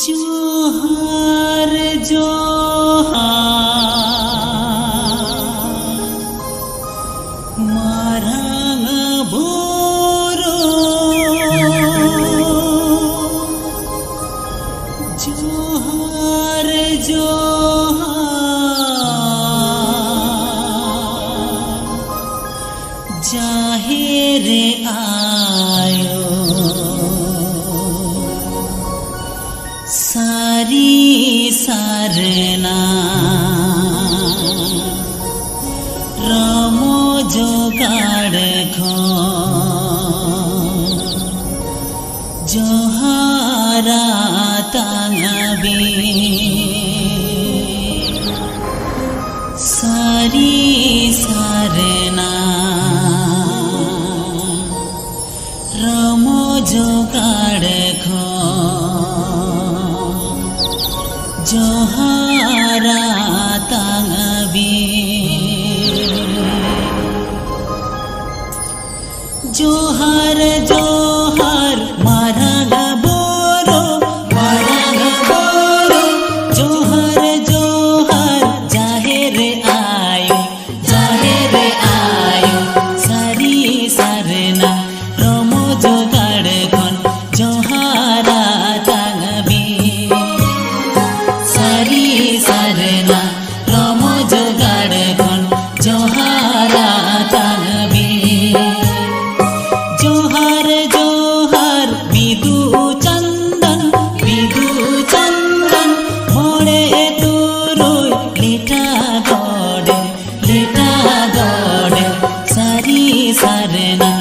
जोहार जोहार मारांग बुरु जोहार जोहार जाहिर आयो सारी सारना रामो जोगाड़ खो जोहारा तांगबी सारी सारना रामो जोगाड़ खो जोहारा तांगबी जोहार जोहार मारांग बुरु जोहार जोहार जाहिर आयो सारी सारना रोमो जोगाड़ खन जोहारा तांगबी सारी सारना रोमो जोगाड़ खन जोहारा तांगबी जोहार जोहार बिदु चंदन मोड़े तुरुय लिटा गड़े सारी सारना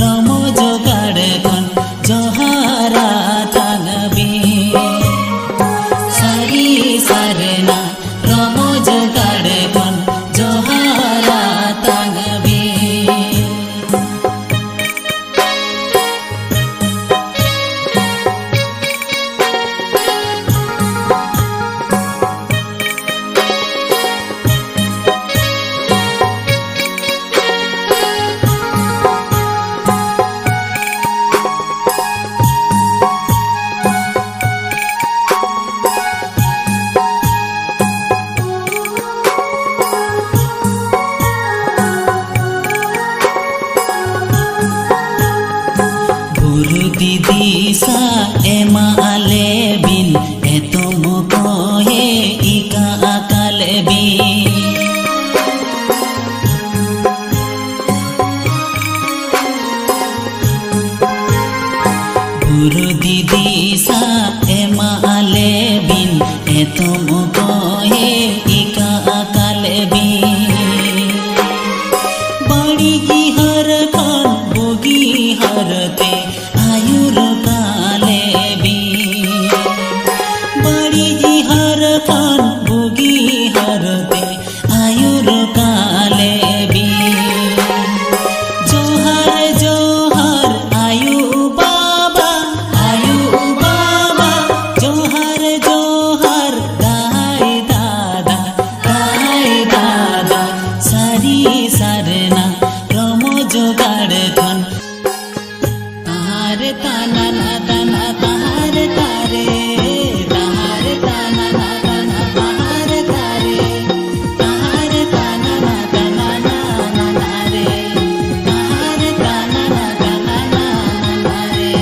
रोमो जोगाड़ खन जोहारा तांगबी सारी सारना रोमो जोगाड़ खन जोहारा तांगबी गुरु दीदी सा एमा आले बिन एतो मोकोहे इका आकाले बिन गुरु दीदी सा एमा आले बिन एतो मोकोहे इका आकाले बिन बड़ी हर खान बोगी हरते आयुर काले भी बड़ी जी हर खान बोगी हरते आयुर काले भी जोहार जोहार आयु बाबा जोहार जोहार गाय दादा सारी सारना रोमो जोगाड़ खन ताहार ताना ना ताना ताहार तारे ताहार ताना ना ताना ताहार तारे ताहार ताना ना ताना ना ना रे ताहार ताना ना ताना ना रे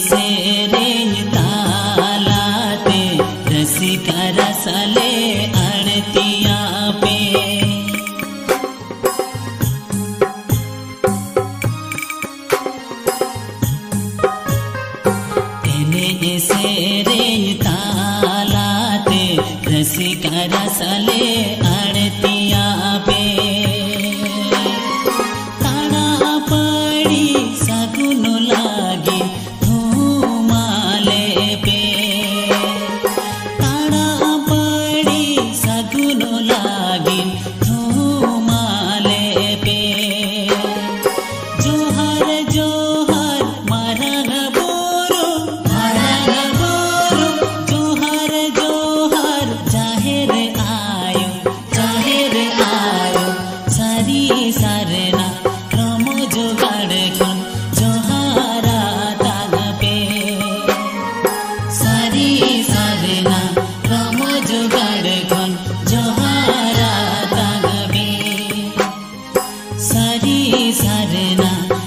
सेरेन तालाते रसिका रसले अड़तिया पे तेने सेरेन तालाते रसिका रसले अड़तिया पे ताना पड़ी सगुन लागे ताड़ा पड़ी सगुन लागिन धूमाले पे जोहार जोहार मारांग बुरु सारे ना